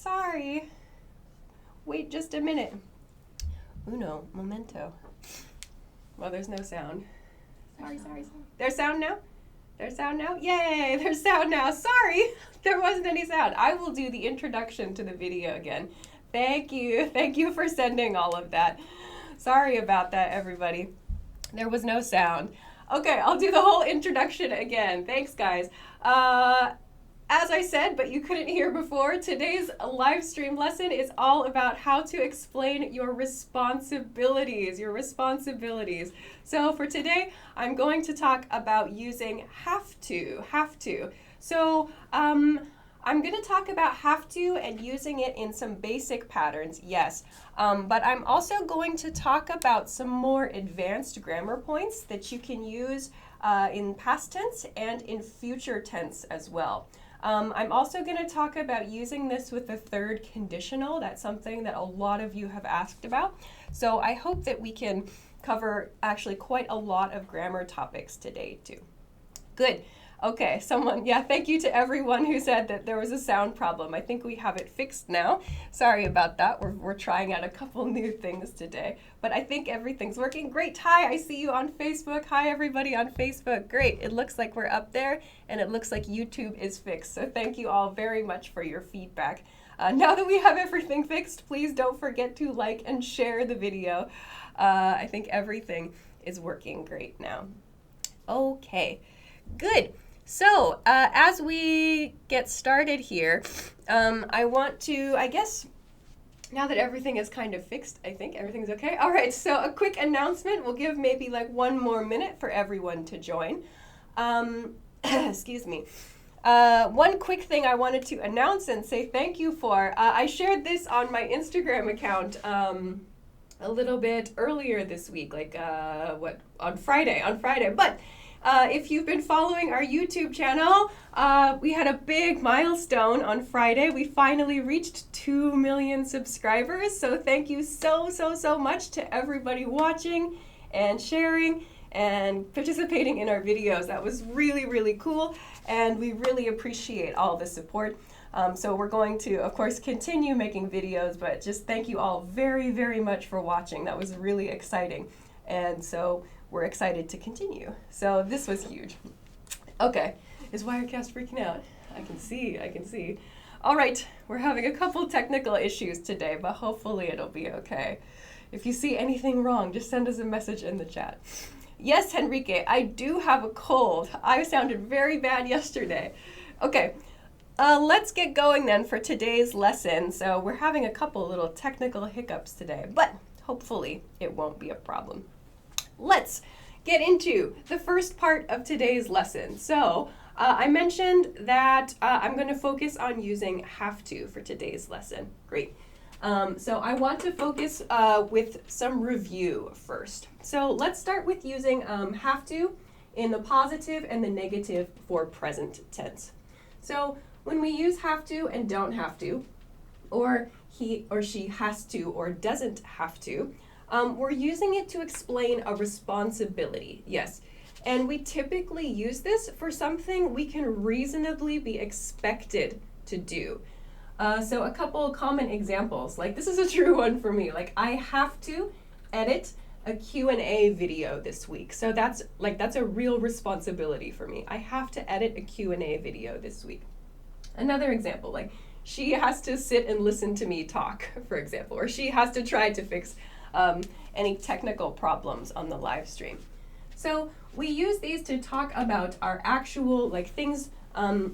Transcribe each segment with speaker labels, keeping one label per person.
Speaker 1: Sorry. Wait just a minute. Uno, momento. Well, there's no sound. Sorry. There's sound now? There's sound now? Yay, there's sound now. Sorry, there wasn't any sound. I will do the introduction to the video again. Thank you for sending all of that. Sorry about that, everybody. There was no sound. Okay, I'll do the whole introduction again. Thanks, guys. As I said, but you couldn't hear before, today's live stream lesson is all about how to explain your responsibilities. So for today, I'm going to talk about using have to. So I'm going to talk about have to and using it in some basic patterns, yes. But I'm also going to talk about some more advanced grammar points that you can use in past tense and in future tense as well. I'm also going to talk about using this with the third conditional. That's something that a lot of you have asked about. So I hope that we can cover actually quite a lot of grammar topics today too. Good. Okay, thank you to everyone who said that there was a sound problem. I think we have it fixed now. Sorry about that. We're trying out a couple new things today, but I think everything's working great. Hi, I see you on Facebook. Hi, everybody on Facebook. Great. It looks like we're up there, and it looks like YouTube is fixed. So thank you all very much for your feedback. Now that we have everything fixed, please don't forget to like and share the video. I think everything is working great now. Okay, good. So, as we get started here, I want to, now that everything is kind of fixed, I think everything's okay. All right, so a quick announcement. We'll give maybe like 1 more minute for everyone to join. Excuse me. One quick thing I wanted to announce and say thank you for. I shared this on my Instagram account a little bit earlier this week, on Friday. But if you've been following our YouTube channel, we had a big milestone on Friday. We finally reached 2 million subscribers. So thank you so much to everybody watching and sharing and participating in our videos. That was really cool, and we really appreciate all the support. So we're going to, of course, continue making videos, but just thank you all very much for watching. That was really exciting. And so we're excited to continue. So this was huge. Okay, is Wirecast freaking out? I can see. All right, we're having a couple technical issues today, but hopefully it'll be okay. If you see anything wrong, just send us a message in the chat. Yes, Henrique, I do have a cold. I sounded very bad yesterday. Okay, let's get going then for today's lesson. So we're having a couple little technical hiccups today, but hopefully it won't be a problem. Let's get into the first part of today's lesson. So I mentioned that I'm going to focus on using have to for today's lesson. Great. So I want to focus with some review first. So let's start with using have to in the positive and the negative for present tense. So when we use have to and don't have to, or he or she has to or doesn't have to, we're using it to explain a responsibility, yes. And we typically use this for something we can reasonably be expected to do. So a couple common examples, like this is a true one for me, like I have to edit a Q&A video this week. So that's a real responsibility for me. I have to edit a Q&A video this week. Another example, like she has to sit and listen to me talk, for example, or she has to try to fix any technical problems on the live stream. So we use these to talk about our actual things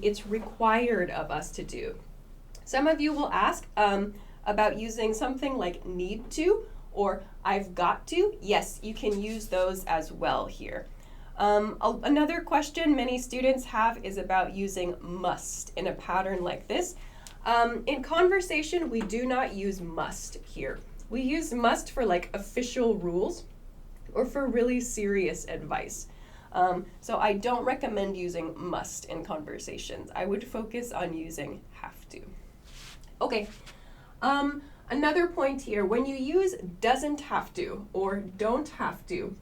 Speaker 1: it's required of us to do. Some of you will ask about using something like need to or I've got to. Yes, you can use those as well here. Another question many students have is about using must in a pattern like this. In conversation, we do not use must here. We use must for official rules or for really serious advice. So I don't recommend using must in conversations. I would focus on using have to. Okay, another point here, when you use doesn't have to or don't have to,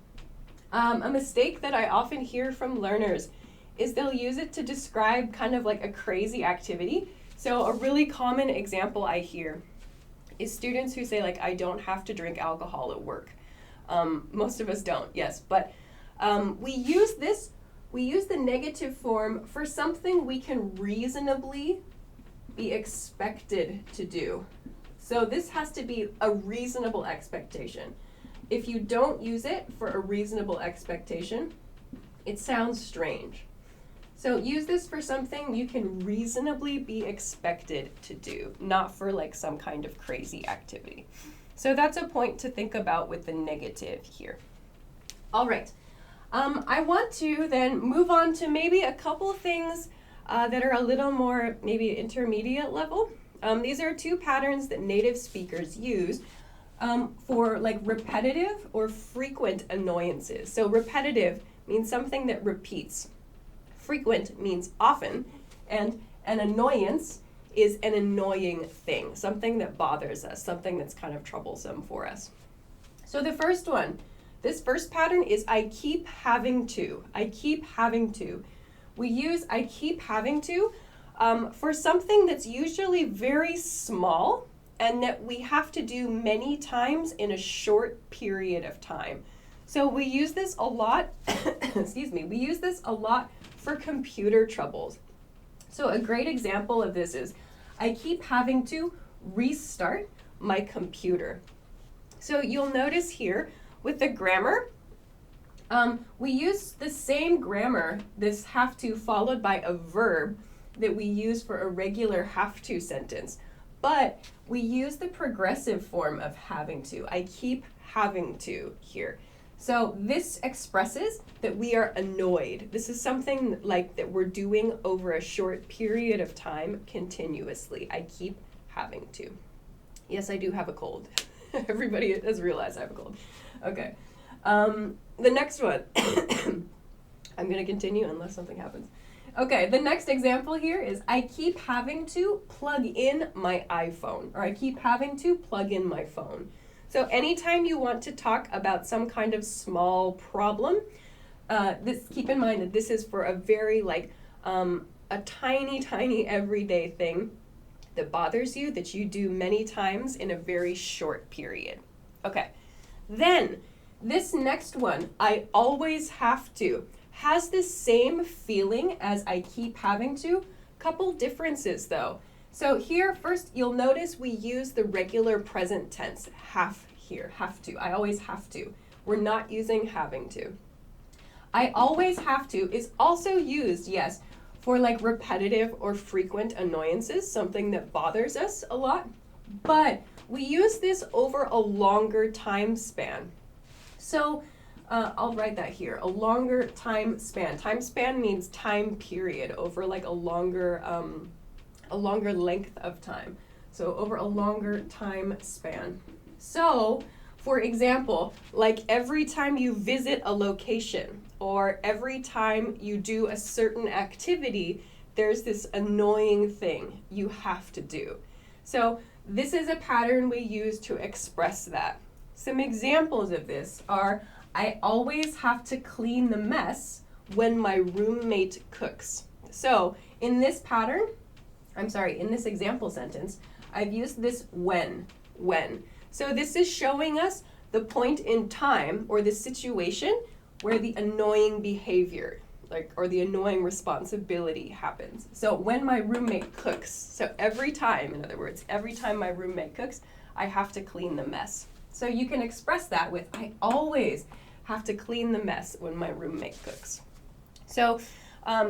Speaker 1: a mistake that I often hear from learners is they'll use it to describe kind of like a crazy activity. So a really common example I hear is students who say, like, I don't have to drink alcohol at work. Most of us don't, yes, but we use the negative form for something we can reasonably be expected to do. So this has to be a reasonable expectation. If you don't use it for a reasonable expectation, it sounds strange. So use this for something you can reasonably be expected to do, not for like some kind of crazy activity. So that's a point to think about with the negative here. All right. I want to then move on to maybe a couple things that are a little more maybe intermediate level. These are two patterns that native speakers use for like repetitive or frequent annoyances. So repetitive means something that repeats. Frequent means often, and an annoyance is an annoying thing, something that bothers us, something that's kind of troublesome for us. So the first one, this first pattern is I keep having to. I keep having to. We use I keep having to for something that's usually very small and that we have to do many times in a short period of time. So we use this a lot, excuse me, we use this a lot for computer troubles. So a great example of this is I keep having to restart my computer. So you'll notice here with the grammar, we use the same grammar, this have to followed by a verb that we use for a regular have to sentence. But we use the progressive form of having to. I keep having to here. So this expresses that we are annoyed. This is something like that we're doing over a short period of time continuously. I keep having to. Yes, I do have a cold. Everybody has realized I have a cold. Okay. The next one. I'm going to continue unless something happens. Okay, the next example here is I keep having to plug in my iPhone, or I keep having to plug in my phone. So anytime you want to talk about some kind of small problem, keep in mind that this is for a very a tiny everyday thing that bothers you, that you do many times in a very short period. Okay, then this next one, I always have to, has the same feeling as I keep having to. Couple differences though. So here, first, you'll notice we use the regular present tense, have here, have to. I always have to. We're not using having to. I always have to is also used, yes, for like repetitive or frequent annoyances, something that bothers us a lot. But we use this over a longer time span. So I'll write that here, a longer time span. Time span means time period, over like a longer length of time. So over a longer time span. So, for example, like every time you visit a location or every time you do a certain activity, there's this annoying thing you have to do. So this is a pattern we use to express that. Some examples of this are I always have to clean the mess when my roommate cooks. So in this pattern, in this example sentence, I've used this when. So this is showing us the point in time or the situation where the annoying behavior, or the annoying responsibility happens. So when my roommate cooks, so every time, in other words, every time my roommate cooks, I have to clean the mess. So you can express that with I always have to clean the mess when my roommate cooks. So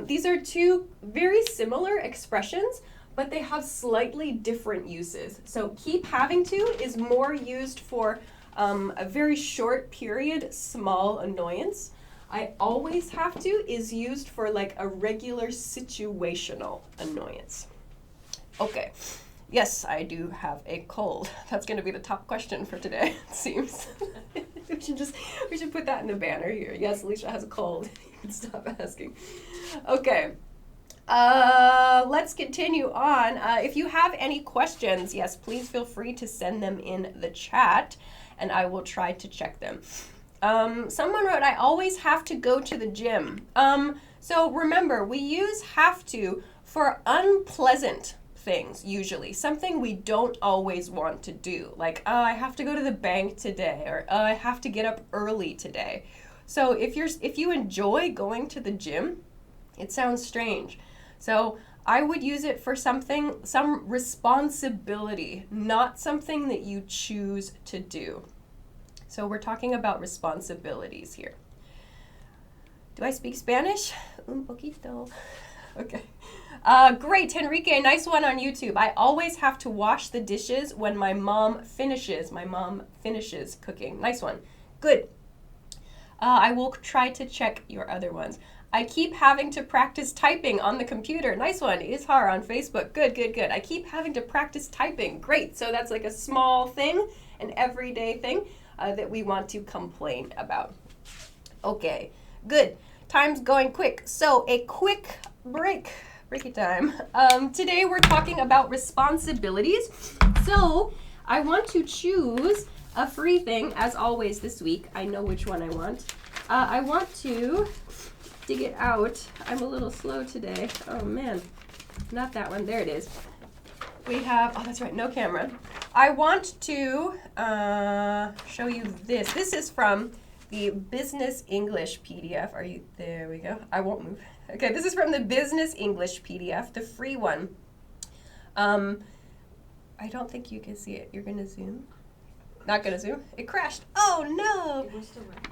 Speaker 1: these are two very similar expressions, but they have slightly different uses. So keep having to is more used for a very short period, small annoyance. I always have to is used for like a regular situational annoyance. Okay, yes, I do have a cold. That's gonna be the top question for today, it seems. we should put that in the banner here. Yes, Alicia has a cold. You can stop asking. Okay. Let's continue on. If you have any questions, yes, please feel free to send them in the chat, and I will try to check them. Someone wrote, I always have to go to the gym. So remember, we use have to for unpleasant things, usually. Something we don't always want to do. Like, oh, I have to go to the bank today, or oh, I have to get up early today. So if you enjoy going to the gym, it sounds strange. So I would use it for some responsibility, not something that you choose to do. So we're talking about responsibilities here. Do I speak Spanish? Un poquito. Okay. Great, Enrique, nice one on YouTube. I always have to wash the dishes when my mom finishes. My mom finishes cooking. Nice one. Good. I will try to check your other ones. I keep having to practice typing on the computer. Nice one. Ishar on Facebook. Good, good, good. I keep having to practice typing. Great. So that's like a small thing, an everyday thing that we want to complain about. Okay, good. Time's going quick. So a quick breaky time. Today we're talking about responsibilities. So I want to choose a free thing, as always this week. I know which one I want. I want to dig it out. I'm a little slow today. Oh man, not that one. There it is. We have, oh that's right, no camera. I want to show you this. This is from the Business English PDF. There we go. I won't move. Okay, this is from the Business English PDF, the free one. I don't think you can see it. You're gonna zoom? Not gonna zoom? It crashed. Oh no!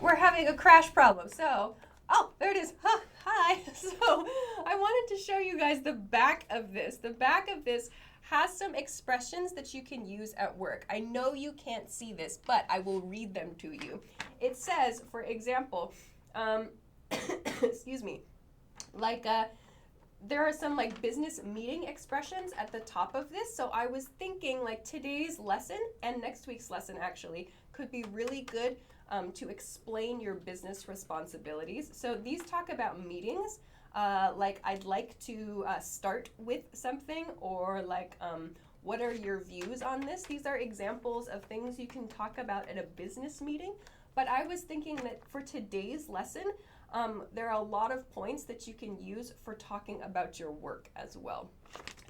Speaker 1: We're having a crash problem. So, oh, there it is. Huh, hi. So, I wanted to show you guys the back of this. The back of this has some expressions that you can use at work. I know you can't see this, but I will read them to you. It says, for example, excuse me, like there are some like business meeting expressions at the top of this. So I was thinking like today's lesson and next week's lesson actually could be really good to explain your business responsibilities. So these talk about meetings. Like I'd like to start with something, or like what are your views on this? These are examples of things you can talk about at a business meeting. But I was thinking that for today's lesson, there are a lot of points that you can use for talking about your work as well.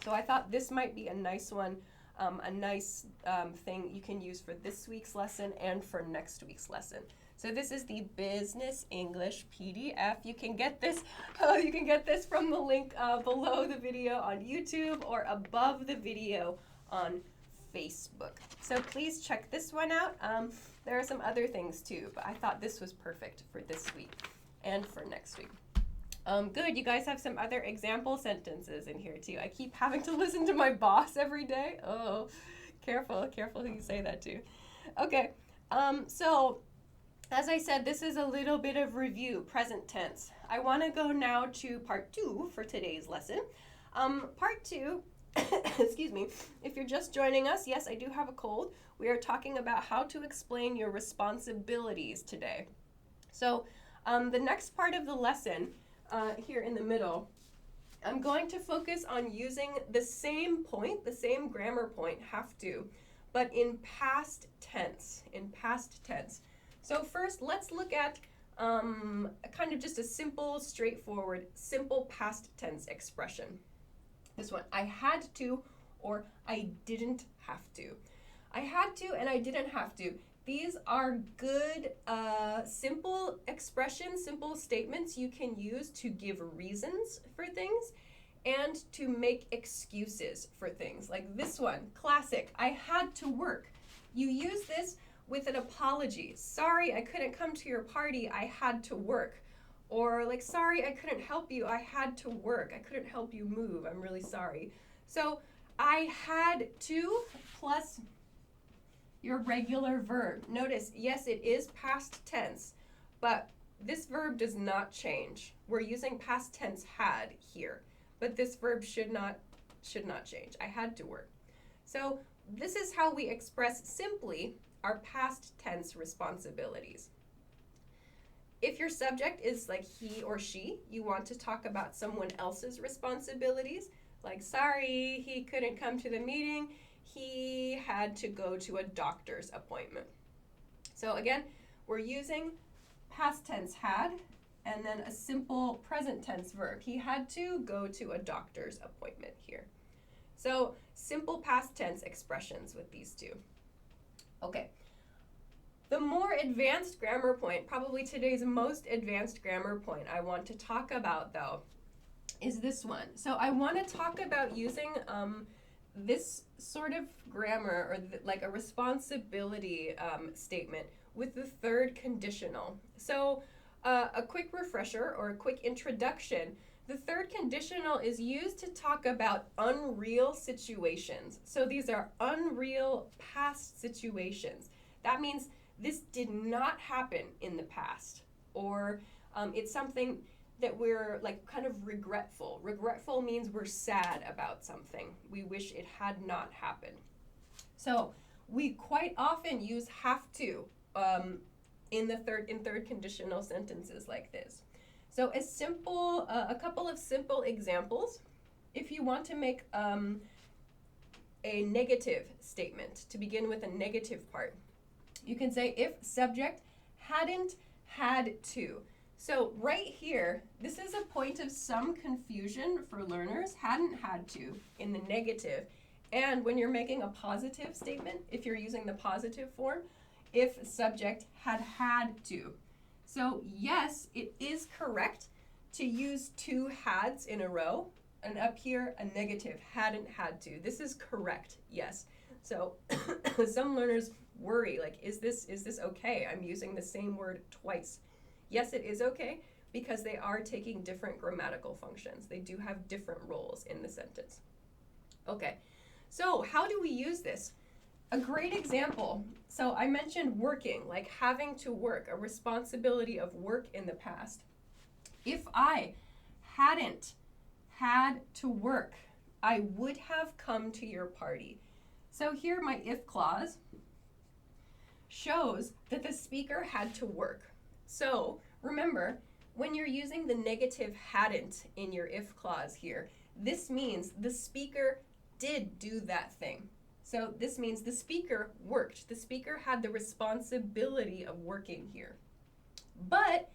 Speaker 1: So I thought this might be a nice one, a nice thing you can use for this week's lesson and for next week's lesson. So this is the Business English PDF. You can get this from the link below the video on YouTube or above the video on Facebook. So please check this one out. There are some other things too, but I thought this was perfect for this week and for next week. Good, you guys have some other example sentences in here too. I keep having to listen to my boss every day. Oh, careful who you say that to. Okay, so as I said, this is a little bit of review, present tense. I want to go now to part 2 for today's lesson. Part 2, excuse me, if you're just joining us, yes, I do have a cold. We are talking about how to explain your responsibilities today. So the next part of the lesson, here in the middle, I'm going to focus on using the same point, the same grammar point, have to, but in past tense, So first, let's look at kind of just a simple, straightforward, simple past tense expression. This one, I had to, or I didn't have to. I had to and I didn't have to. These are good, simple expressions, simple statements you can use to give reasons for things and to make excuses for things. Like this one, classic, I had to work. You use this with an apology. Sorry, I couldn't come to your party, I had to work. Or like, sorry, I couldn't help you, I had to work. I couldn't help you move, I'm really sorry. So I had to plus your regular verb. Notice, yes, it is past tense, but this verb does not change. We're using past tense had here, but this verb should not change. I had to work. So this is how we express simply our past tense responsibilities. If your subject is like he or she, you want to talk about someone else's responsibilities, like sorry, he couldn't come to the meeting, he had to go to a doctor's appointment. So again, we're using past tense had and then a simple present tense verb. He had to go to a doctor's appointment here. So simple past tense expressions with these two. Okay. The more advanced grammar point, probably today's most advanced grammar point I want to talk about, though, is this one. So I want to talk about using this sort of grammar, or like a responsibility statement with the third conditional. So a quick refresher or a quick introduction. The third conditional is used to talk about unreal situations. So these are unreal past situations. That means this did not happen in the past, or it's something that we're like kind of regretful. Regretful means we're sad about something. We wish it had not happened. So we quite often use have to in third conditional sentences like this. So a couple of simple examples. If you want to make a negative statement, to begin with a negative part, you can say if subject hadn't had to. So right here, this is a point of some confusion for learners, hadn't had to in the negative. And when you're making a positive statement, if you're using the positive form, if subject had to. So yes, it is correct to use two hads in a row, and up here a negative, hadn't had to. This is correct, yes. So some learners worry, like, is this okay? I'm using the same word twice. Yes, it is okay, because they are taking different grammatical functions. They do have different roles in the sentence. Okay, so how do we use this? A great example, so I mentioned working, like having to work, a responsibility of work in the past. If I hadn't had to work, I would have come to your party. So here my if clause shows that the speaker had to work. So remember, when you're using the negative hadn't in your if clause here, this means the speaker did do that thing. So this means the speaker worked. The speaker had the responsibility of working here. But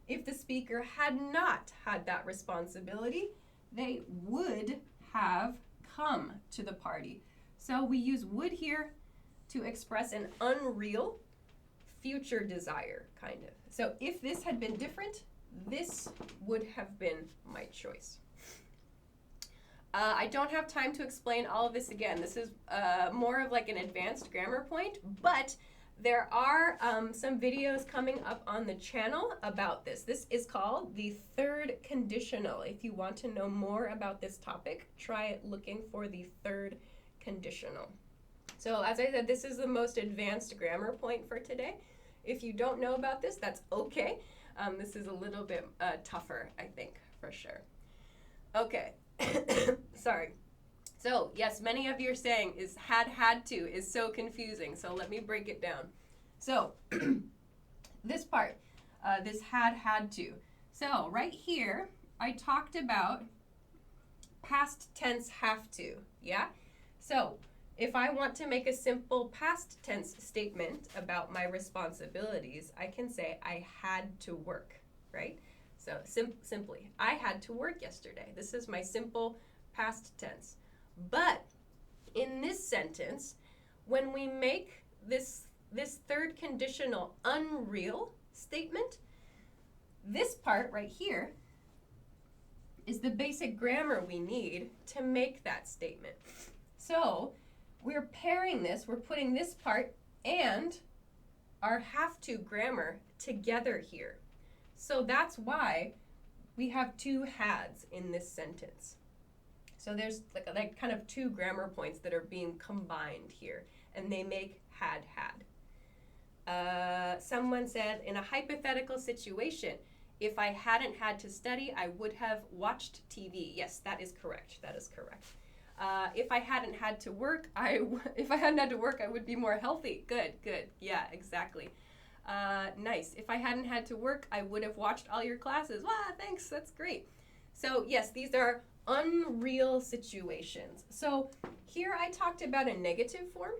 Speaker 1: if the speaker had not had that responsibility, they would have come to the party. So we use would here to express an unreal future desire, kind of. So if this had been different, this would have been my choice. I don't have time to explain all of this again. This is more of like an advanced grammar point, but there are some videos coming up on the channel about this. This is called the third conditional. If you want to know more about this topic, try looking for the third conditional. So as I said, this is the most advanced grammar point for today. If you don't know about this, that's okay. This is a little bit tougher, I think, for sure. Okay. Sorry. So yes, many of you are saying is had to is so confusing. So let me break it down. So this part, this had to. So right here, I talked about past tense have to, yeah? So if I want to make a simple past tense statement about my responsibilities, I can say I had to work, right? So simply, I had to work yesterday. This is my simple past tense. But in this sentence, when we make this third conditional unreal statement, this part right here is the basic grammar we need to make that statement. So we're pairing this, we're putting this part and our have to grammar together here. So that's why we have two hads in this sentence. So there's like kind of two grammar points that are being combined here, and they make had. Someone said, in a hypothetical situation, if I hadn't had to study, I would have watched TV. Yes, that is correct. That is correct. If I hadn't had to work, I would be more healthy. Good. Yeah, exactly. Nice. If I hadn't had to work, I would have watched all your classes. Wow, thanks. That's great. So yes, these are unreal situations. So here I talked about a negative form.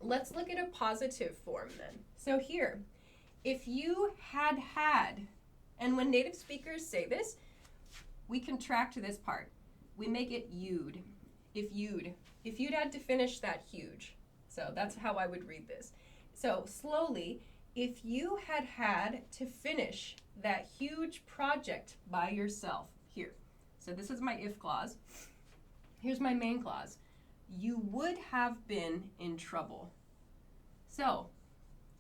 Speaker 1: Let's look at a positive form then. So here, if you had, and when native speakers say this, we contract this part. We make it you'd. if you'd had to finish that huge. So that's how I would read this. So slowly, if you had to finish that huge project by yourself, here. So this is my if clause. Here's my main clause. You would have been in trouble. So,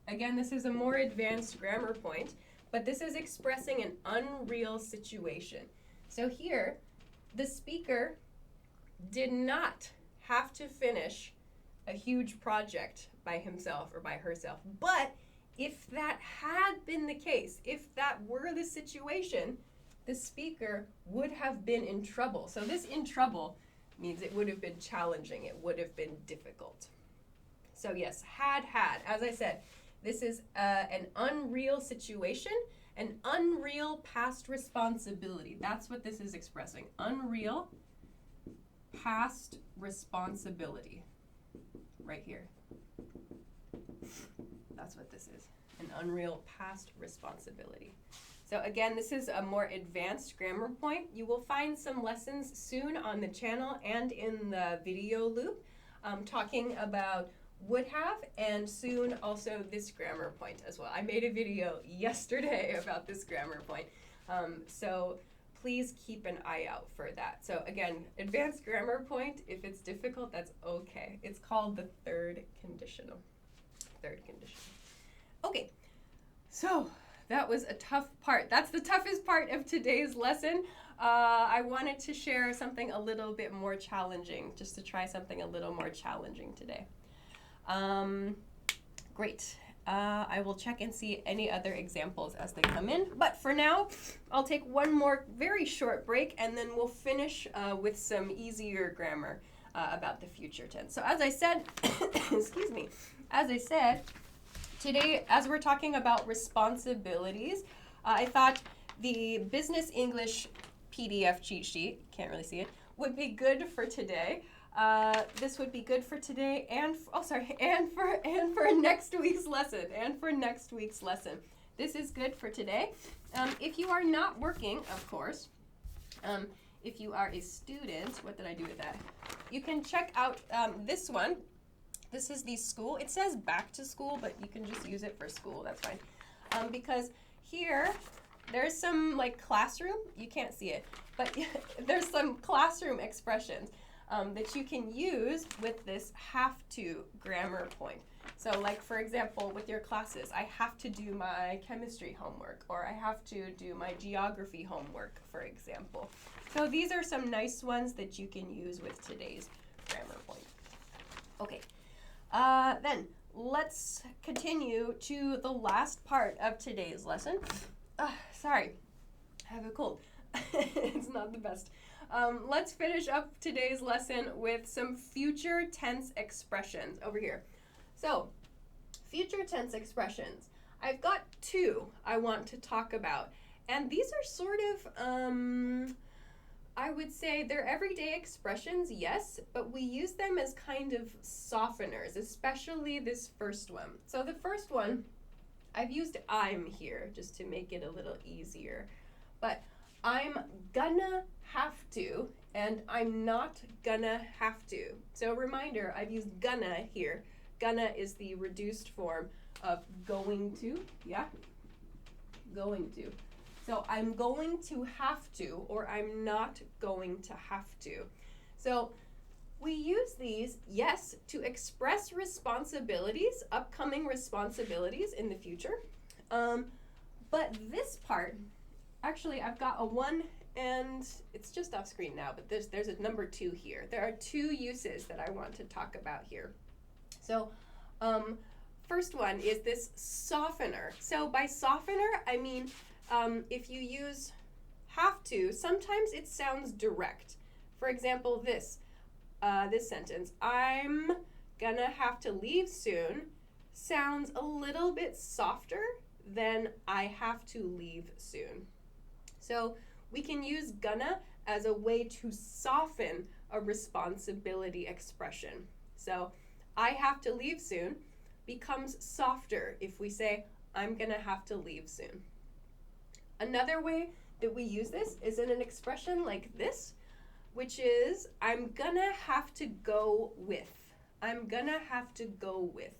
Speaker 1: again, this is a more advanced grammar point, but this is expressing an unreal situation. So here, the speaker did not have to finish a huge project by himself or by herself. But if that had been the case, if that were the situation, the speaker would have been in trouble. So this in trouble means it would have been challenging. It would have been difficult. So yes, had. As I said, this is an unreal situation, an unreal past responsibility. That's what this is expressing. Unreal past responsibility. Right here. That's what this is. An unreal past responsibility. So again, this is a more advanced grammar point. You will find some lessons soon on the channel and in the video loop talking about would have, and soon also this grammar point as well. I made a video yesterday about this grammar point. So please keep an eye out for that. So again, advanced grammar point, if it's difficult, that's okay. It's called the third conditional. Third conditional. Okay, so that was a tough part. That's the toughest part of today's lesson. I wanted to share something a little bit more challenging, just to try something a little more challenging today. Great. I will check and see any other examples as they come in. But for now, I'll take one more very short break, and then we'll finish with some easier grammar about the future tense. So as I said, excuse me, as I said, today, as we're talking about responsibilities, I thought the Business English PDF cheat sheet, can't really see it, would be good for today. This would be good for today and for next week's lesson. This is good for today. If you are not working, of course, if you are a student, what did I do with that? You can check out this one. This is the school. It says back to school, but you can just use it for school. That's fine. Because here, there's some like classroom. You can't see it, but there's some classroom expressions that you can use with this have to grammar point. So like, for example, with your classes, I have to do my chemistry homework, or I have to do my geography homework, for example. So these are some nice ones that you can use with today's grammar point. Okay, then let's continue to the last part of today's lesson. Sorry, I have a cold. It's not the best. Let's finish up today's lesson with some future tense expressions over here. So, future tense expressions. I've got two I want to talk about. And these are sort of, I would say they're everyday expressions, yes, but we use them as kind of softeners, especially this first one. So the first one, I've used I'm here just to make it a little easier. But I'm gonna have to, and I'm not gonna have to. So reminder, I've used gonna here. Gonna is the reduced form of going to, yeah? Going to. So I'm going to have to, or I'm not going to have to. So we use these, yes, to express responsibilities, upcoming responsibilities in the future. But this part, actually, I've got a one, and it's just off screen now, but there's a number 2 here. There are 2 uses that I want to talk about here. So, first one is this softener. So by softener, I mean, if you use have to, sometimes it sounds direct. For example, this sentence, I'm gonna have to leave soon, sounds a little bit softer than I have to leave soon. So we can use gonna as a way to soften a responsibility expression. So I have to leave soon becomes softer if we say I'm gonna have to leave soon. Another way that we use this is in an expression like this. which is I'm gonna have to go with. I'm gonna have to go with.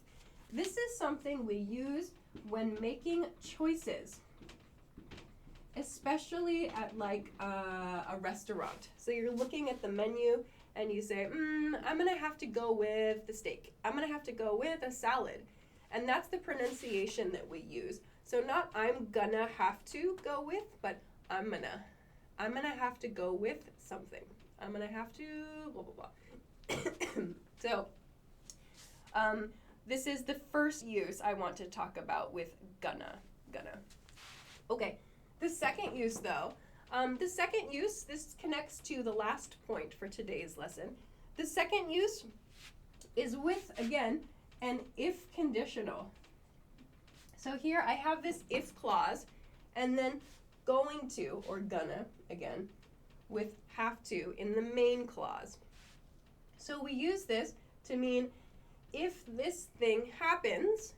Speaker 1: This is something we use when making choices, especially at like a restaurant. So you're looking at the menu and you say, I'm gonna have to go with the steak. I'm gonna have to go with a salad. And that's the pronunciation that we use. So not I'm gonna have to go with, but I'm gonna have to go with something. I'm gonna have to blah, blah, blah. So this is the first use I want to talk about with gonna. Okay, the second use though, this connects to the last point for today's lesson. The second use is with, again, an if conditional. So here I have this if clause, and then going to, or gonna, again, with have to in the main clause. So we use this to mean if this thing happens,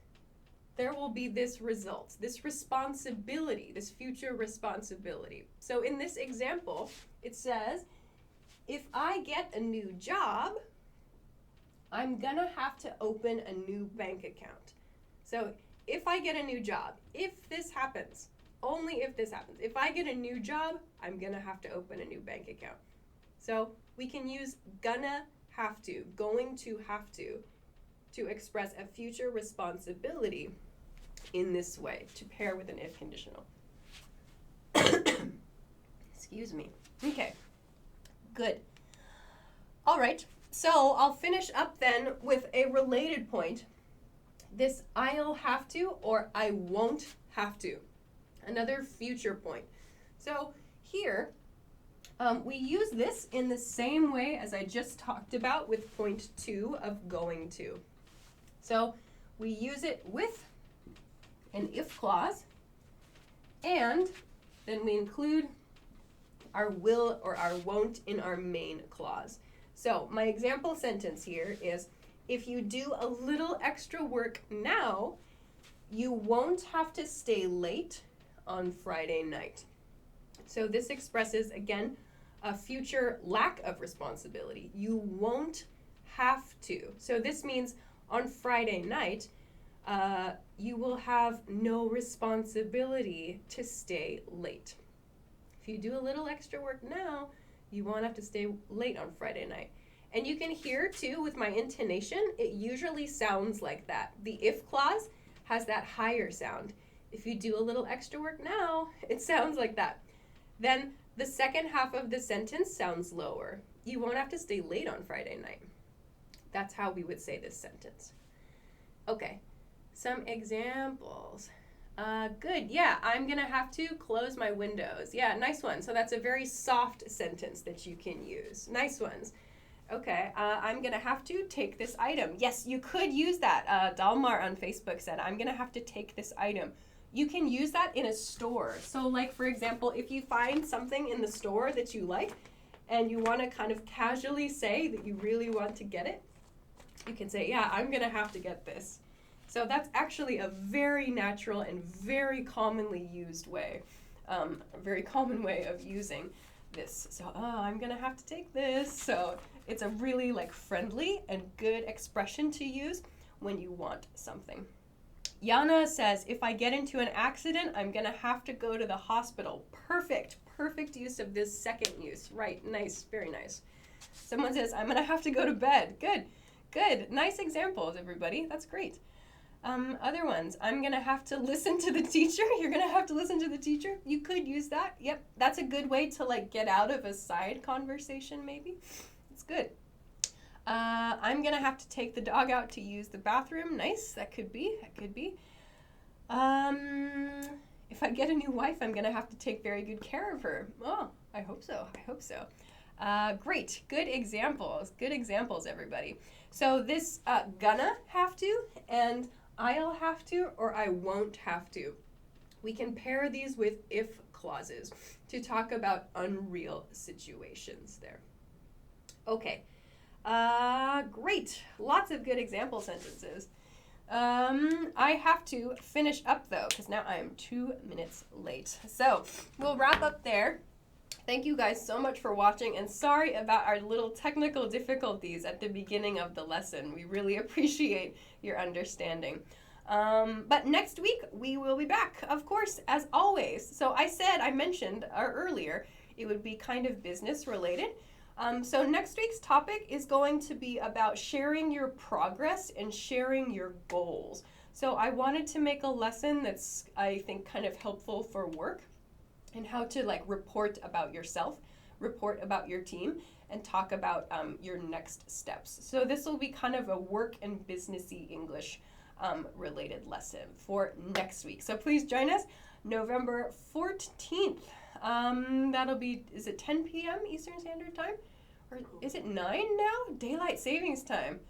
Speaker 1: there will be this result, this responsibility, this future responsibility. So in this example, it says, if I get a new job, I'm gonna have to open a new bank account. So if I get a new job, if this happens, only if this happens, if I get a new job, I'm gonna have to open a new bank account. So we can use gonna have to, going to have to express a future responsibility in this way, to pair with an if conditional. Excuse me. Okay, good. All right, so I'll finish up then with a related point. This I'll have to or I won't have to. Another future point. So here, we use this in the same way as I just talked about with point 2 of going to. So we use it with an if clause, and then we include our will or our won't in our main clause. So my example sentence here is, if you do a little extra work now, you won't have to stay late on Friday night. So this expresses, again, a future lack of responsibility. You won't have to. So this means on Friday night, you will have no responsibility to stay late. If you do a little extra work now, you won't have to stay late on Friday night. And you can hear too with my intonation, it usually sounds like that. The if clause has that higher sound. If you do a little extra work now, it sounds like that. Then the second half of the sentence sounds lower. You won't have to stay late on Friday night. That's how we would say this sentence. Okay, some examples. Good, yeah, I'm gonna have to close my windows. Yeah, nice one. So that's a very soft sentence that you can use. Nice ones. Okay, I'm gonna have to take this item. Yes, you could use that. Dalmar on Facebook said, I'm gonna have to take this item. You can use that in a store. So like, for example, if you find something in the store that you like and you wanna kind of casually say that you really want to get it, you can say, yeah, I'm gonna have to get this. So that's actually a very natural and very commonly used way, a very common way of using this. So, I'm gonna have to take this. So it's a really like friendly and good expression to use when you want something. Yana says, if I get into an accident, I'm gonna have to go to the hospital. Perfect use of this second use. Right, nice, very nice. Someone says, I'm gonna have to go to bed. Good, nice examples, everybody. That's great. Other ones, I'm gonna have to listen to the teacher. You're gonna have to listen to the teacher. You could use that. Yep, that's a good way to like get out of a side conversation maybe. It's good. I'm gonna have to take the dog out to use the bathroom. Nice, that could be. If I get a new wife, I'm gonna have to take very good care of her. Oh, I hope so. Great, good examples, everybody. So this gonna have to and I'll have to or I won't have to. We can pair these with if clauses to talk about unreal situations there. Okay, great. Lots of good example sentences. I have to finish up though, because now I am 2 minutes late. So we'll wrap up there. Thank you guys so much for watching, and sorry about our little technical difficulties at the beginning of the lesson. We really appreciate your understanding. But next week, we will be back, of course, as always. So I mentioned earlier, it would be kind of business related. So next week's topic is going to be about sharing your progress and sharing your goals. So I wanted to make a lesson that's, I think, kind of helpful for work and how to like report about yourself, report about your team, and talk about your next steps. So this will be kind of a work and businessy English related lesson for next week. So please join us November 14th. That'll be, is it 10 p.m. Eastern Standard Time? Or is it 9 now? Daylight savings time.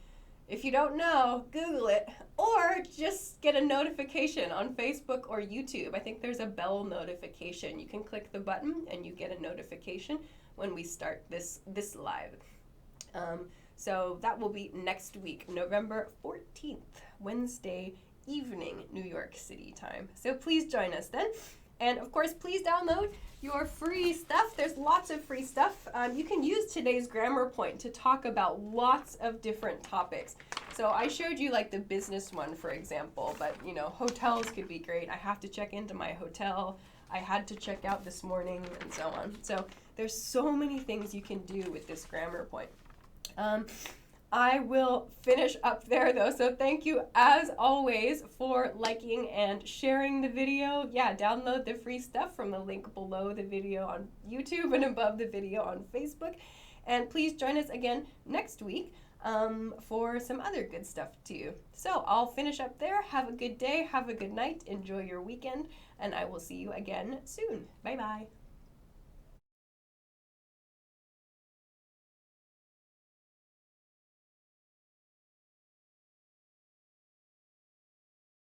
Speaker 1: If you don't know, Google it, or just get a notification on Facebook or YouTube. I think there's a bell notification. You can click the button and you get a notification when we start this live. So that will be next week, November 14th, Wednesday evening, New York City time. So please join us then. And of course, please download your free stuff. There's lots of free stuff. You can use today's grammar point to talk about lots of different topics. So I showed you like the business one, for example, but you know, hotels could be great. I have to check into my hotel. I had to check out this morning and so on. So there's so many things you can do with this grammar point. I will finish up there though, so thank you as always for liking and sharing the video. Yeah, download the free stuff from the link below the video on YouTube and above the video on Facebook. And please join us again next week for some other good stuff too. So I'll finish up there. Have a good day, have a good night, enjoy your weekend, and I will see you again soon. Bye-bye.